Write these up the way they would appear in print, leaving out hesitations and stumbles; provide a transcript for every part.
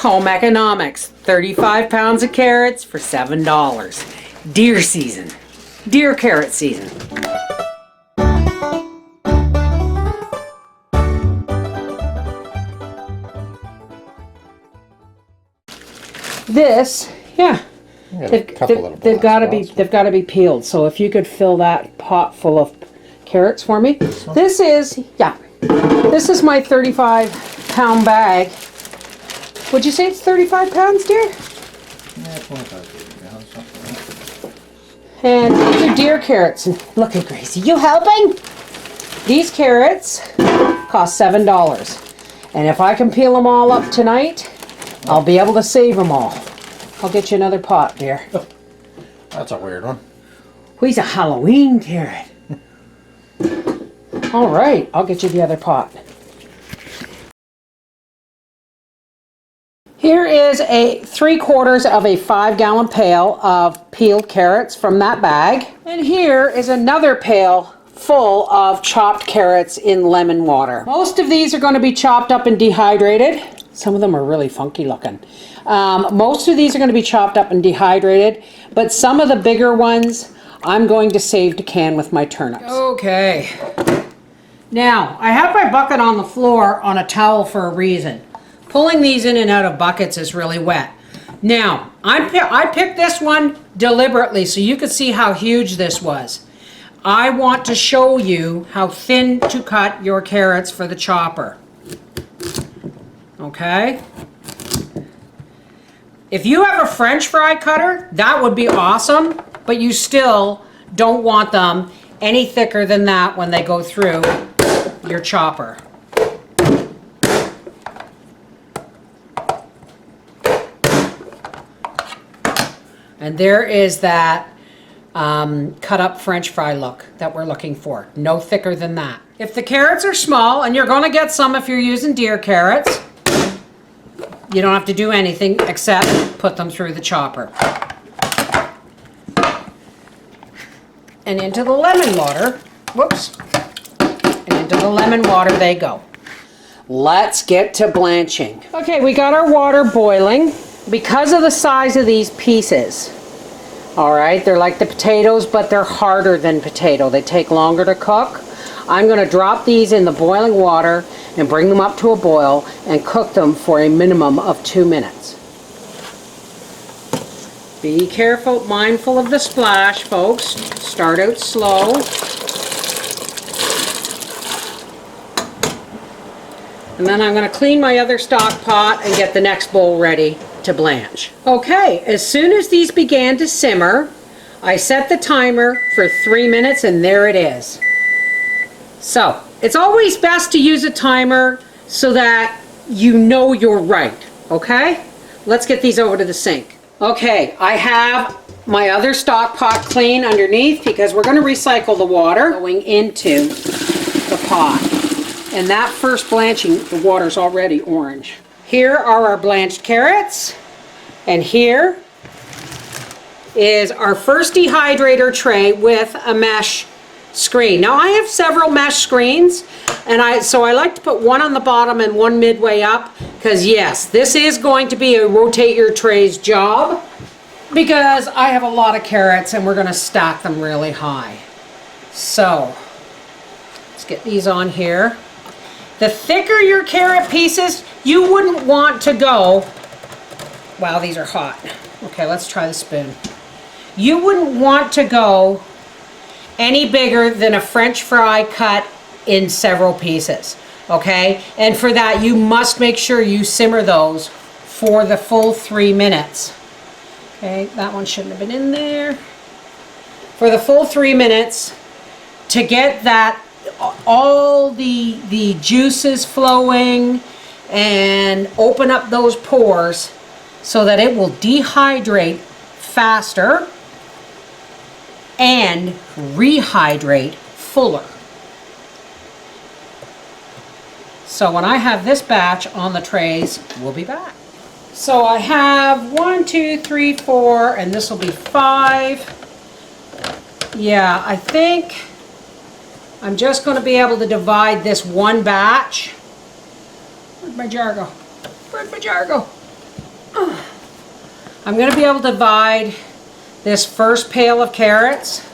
home economics. 35 pounds of carrots for $7. Deer season. Deer carrot season. This, yeah, they've got to be peeled. So if you could fill that pot full of carrots for me. This is my 35-pound bag. Would you say it's 35 pounds, dear? Yeah, 25. Yeah, something like that. And these are deer carrots. Look at Gracie, you helping? These carrots cost $7. And if I can peel them all up tonight, I'll be able to save them all. I'll get you another pot, dear. That's a weird one. He's a Halloween carrot. All right, I'll get you the other pot. Here is a 3/4 of a 5-gallon pail of peeled carrots from that bag. And here is another pail full of chopped carrots in lemon water. Most of these are going to be chopped up and dehydrated. Some of them are really funky looking. Most of these are going to be chopped up and dehydrated, but some of the bigger ones I'm going to save to can with my turnips. Okay. Now, I have my bucket on the floor on a towel for a reason. Pulling these in and out of buckets is really wet. Now, I picked this one deliberately so you could see how huge this was. I want to show you how thin to cut your carrots for the chopper. Okay? If you have a French fry cutter, that would be awesome, but you still don't want them any thicker than that when they go through your chopper. And there is that cut up French fry look that we're looking for. No thicker than that. If the carrots are small, and you're going to get some if you're using deer carrots, you don't have to do anything except put them through the chopper. And into the lemon water, whoops, and into the lemon water they go. Let's get to blanching. Okay, we got our water boiling. Because of the size of these pieces, all right, they're like the potatoes, but they're harder than potato. They take longer to cook. I'm going to drop these in the boiling water and bring them up to a boil and cook them for a minimum of 2 minutes. Be careful, mindful of the splash, folks. Start out slow. And then I'm going to clean my other stock pot and get the next bowl ready to blanch. Okay, as soon as these began to simmer, I set the timer for 3 minutes and there it is. So, it's always best to use a timer so that you know you're right, okay? Let's get these over to the sink. Okay, I have my other stock pot clean underneath because we're going to recycle the water going into the pot. And that first blanching, the water's already orange. Here are our blanched carrots, and here is our first dehydrator tray with a mesh screen. Now I have several mesh screens, and so I like to put one on the bottom and one midway up, because yes, this is going to be a rotate your trays job, because I have a lot of carrots and we're going to stack them really high. So let's get these on here. The thicker your carrot pieces, you wouldn't want to go, wow, these are hot. Okay, let's try the spoon. You wouldn't want to go any bigger than a French fry cut in several pieces, okay? And for that, you must make sure you simmer those for the full 3 minutes. Okay, that one shouldn't have been in there. For the full 3 minutes, to get that all the juices flowing and open up those pores so that it will dehydrate faster and rehydrate fuller. So when I have this batch on the trays, we'll be back. So I have 1, 2, 3, 4, and this will be 5. Yeah, I think I'm just going to be able to divide this one batch. Where'd my jar go? Where'd my jar go? I'm going to be able to divide this first pail of carrots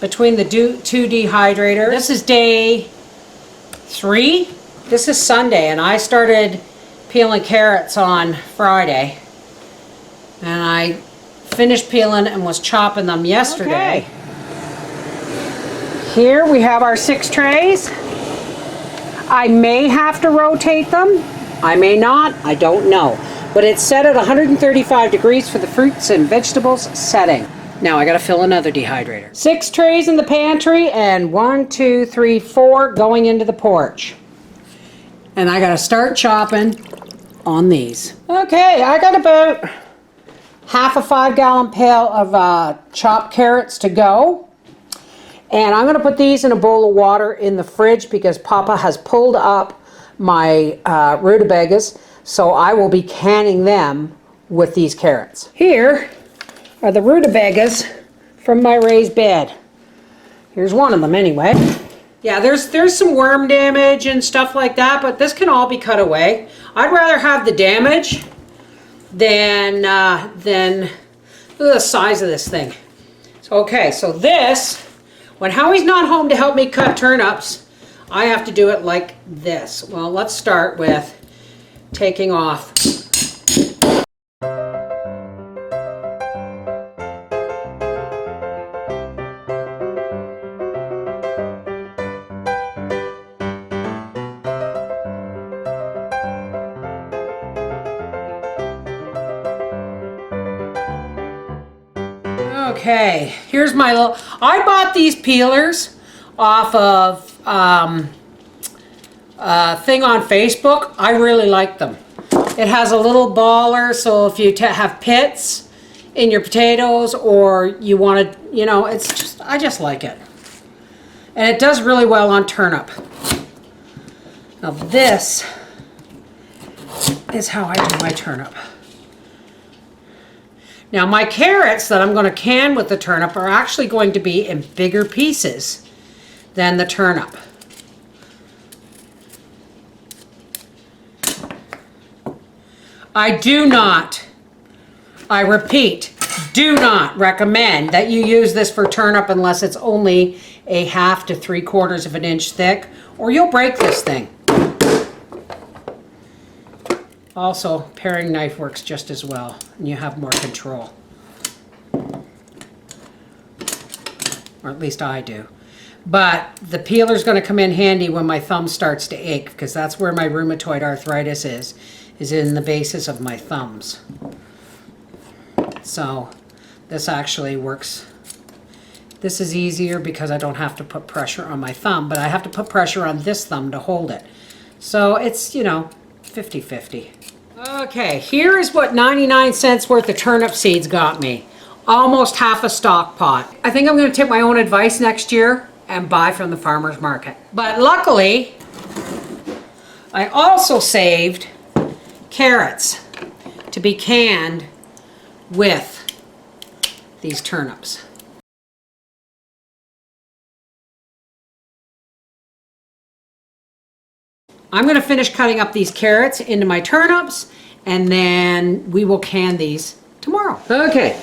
between the two dehydrators. This is day 3. This is Sunday, and I started peeling carrots on Friday. And I finished peeling and was chopping them yesterday. Okay. Here we have our 6 trays. I may have to rotate them. I may not. I don't know. But it's set at 135 degrees for the fruits and vegetables setting. Now I gotta fill another dehydrator. 6 trays in the pantry and 1, 2, 3, 4 going into the porch. And I gotta start chopping on these. Okay, I got about half a 5-gallon pail of chopped carrots to go. And I'm gonna put these in a bowl of water in the fridge because Papa has pulled up my rutabagas. So I will be canning them with these carrots. Here are the rutabagas from my raised bed. Here's one of them anyway. Yeah, there's some worm damage and stuff like that, but this can all be cut away. I'd rather have the damage than look at the size of this thing. So, okay, so this, when Howie's not home to help me cut turnips, I have to do it like this. Well, let's start with taking off. Okay, here's my little, I bought these peelers off of thing on Facebook. I really like them. It has a little baller, so if you have pits in your potatoes or you want to, you know, it's just, I just like it. And it does really well on turnip. Now this is how I do my turnip. Now my carrots that I'm going to can with the turnip are actually going to be in bigger pieces than the turnip. I do not, I repeat, do not recommend that you use this for turnip unless it's only a 1/2 to 3/4 of an inch thick, or you'll break this thing. Also, paring knife works just as well, and you have more control. Or at least I do. But the peeler's going to come in handy when my thumb starts to ache, because that's where my rheumatoid arthritis is in the bases of my thumbs. So this actually works. This is easier because I don't have to put pressure on my thumb, but I have to put pressure on this thumb to hold it. So it's, you know, 50-50. Okay, here is what 99 cents worth of turnip seeds got me. Almost half a stock pot. I think I'm going to take my own advice next year and buy from the farmer's market. But luckily, I also saved carrots to be canned with these turnips. I'm going to finish cutting up these carrots into my turnips, and then we will can these tomorrow. Okay,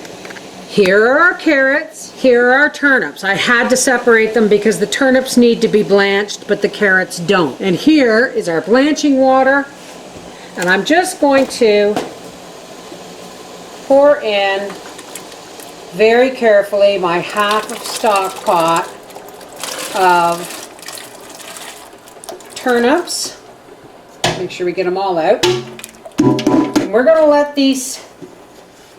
here are our carrots, here are our turnips. I had to separate them because the turnips need to be blanched, but the carrots don't. And here is our blanching water, and I'm just going to pour in very carefully my half stock pot of turnips. Make sure we get them all out. And we're going to let these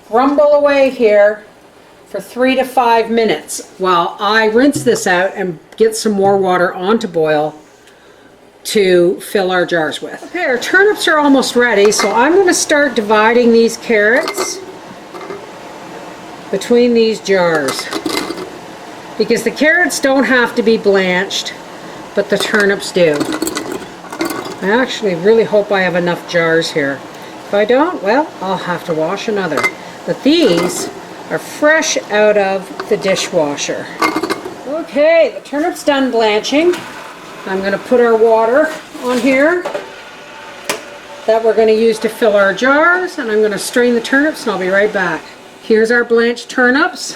rumble away here for 3 to 5 minutes while I rinse this out and get some more water on to boil to fill our jars with. Okay, our turnips are almost ready, so I'm going to start dividing these carrots between these jars because the carrots don't have to be blanched, but the turnips do. I actually really hope I have enough jars here. If I don't, well, I'll have to wash another. But these are fresh out of the dishwasher. Okay, the turnip's done blanching. I'm going to put our water on here. that we're going to use to fill our jars, and I'm going to strain the turnips and I'll be right back. Here's our blanched turnips.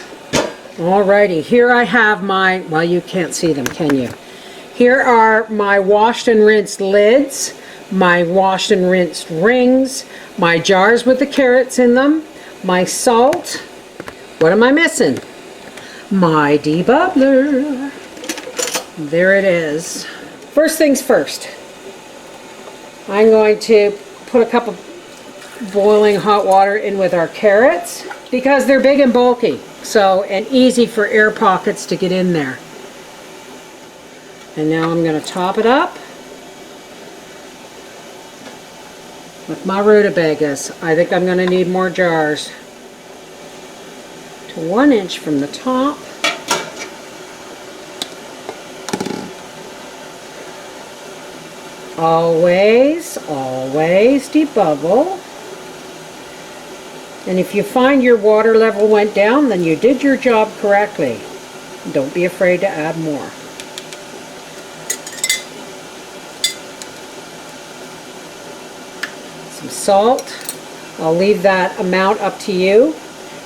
Alrighty, here I have my, well, you can't see them, can you? Here are my washed and rinsed lids, my washed and rinsed rings, my jars with the carrots in them, my salt. What am I missing? My debubbler. There it is. First things first. I'm going to put a cup of boiling hot water in with our carrots because they're big and bulky, so, and easy for air pockets to get in there. And now I'm going to top it up with my rutabagas. I think I'm going to need more jars. To 1 inch from the top. Always, always debubble. And if you find your water level went down, then you did your job correctly. Don't be afraid to add more. Some salt. I'll leave that amount up to you.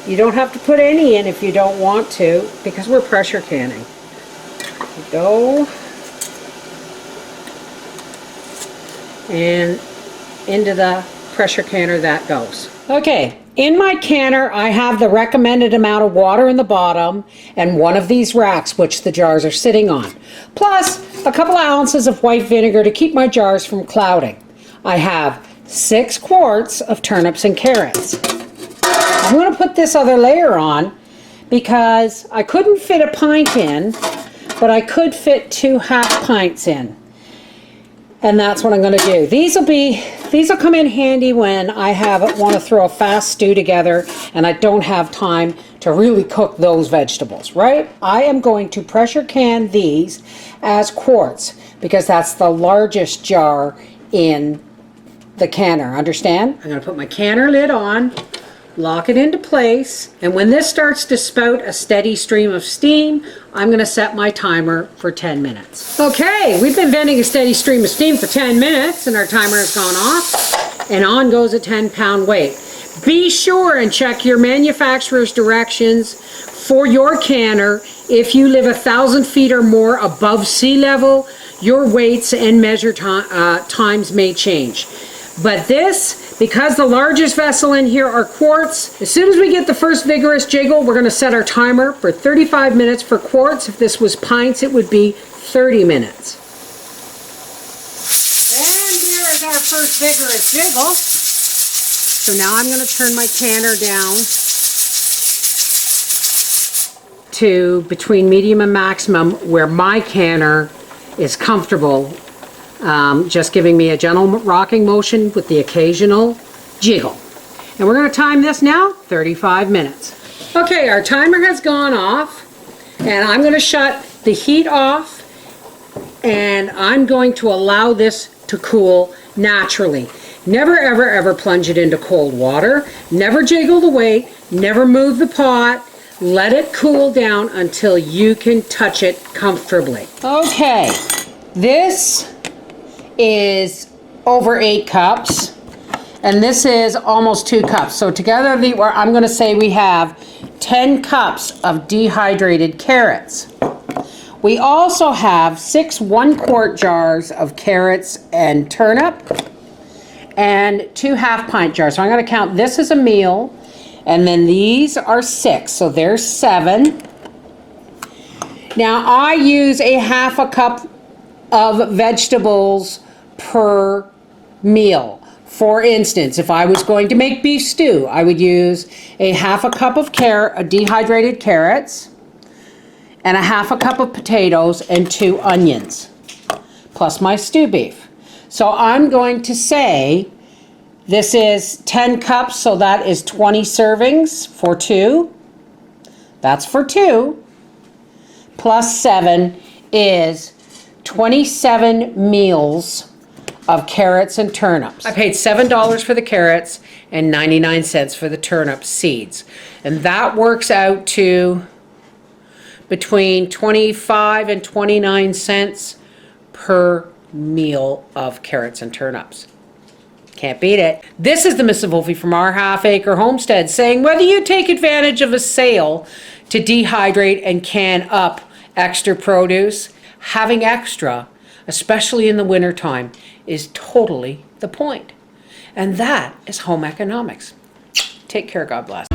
You don't have to put any in if you don't want to, because we're pressure canning. There we go. And into the pressure canner that goes. Okay, in my canner I have the recommended amount of water in the bottom and one of these racks which the jars are sitting on, plus a couple of ounces of white vinegar to keep my jars from clouding. I have 6 quarts of turnips and carrots. I'm going to put this other layer on because I couldn't fit a pint in, but I could fit 2 half pints in. And that's what I'm going to do. These will come in handy when I want to throw a fast stew together and I don't have time to really cook those vegetables, right? I am going to pressure can these as quarts because that's the largest jar in the canner, understand? I'm going to put my canner lid on, lock it into place, and when this starts to spout a steady stream of steam, I'm going to set my timer for 10 minutes. Okay, we've been venting a steady stream of steam for 10 minutes and our timer has gone off, and on goes a 10-pound weight. Be sure and check your manufacturer's directions for your canner. If you live 1,000 feet or more above sea level, your weights and measure times may change. But this, because the largest vessel in here are quarts, as soon as we get the first vigorous jiggle, we're going to set our timer for 35 minutes for quarts. If this was pints, it would be 30 minutes. And here is our first vigorous jiggle. So now I'm going to turn my canner down to between medium and maximum, where my canner is comfortable. Just giving me a gentle rocking motion with the occasional jiggle. And we're going to time this now, 35 minutes. Okay, our timer has gone off, and I'm going to shut the heat off, and I'm going to allow this to cool naturally. Never, ever, ever plunge it into cold water. Never jiggle the weight. Never move the pot. Let it cool down until you can touch it comfortably. Okay, this is over 8 cups and this is almost 2 cups. So together I'm going to say we have 10 cups of dehydrated carrots. We also have 6 1-quart jars of carrots and turnip and 2 half-pint jars. So I'm going to count this as a meal, and then these are 6, so there's 7. Now I use a half a cup of vegetables per meal. For instance, if I was going to make beef stew, I would use a half a cup of dehydrated carrots and a half a cup of potatoes and 2 onions, plus my stew beef. So I'm going to say this is 10 cups, so that is 20 servings for 2. That's for 2. Plus 7 is 27 meals of carrots and turnips. I paid $7 for the carrots and 99 cents for the turnip seeds. And that works out to between 25 and 29 cents per meal of carrots and turnips. Can't beat it. This is the Mrs. Wolfie from our half-acre homestead saying whether you take advantage of a sale to dehydrate and can up extra produce, having extra, especially in the wintertime, is totally the point. And that is home economics. Take care, God bless.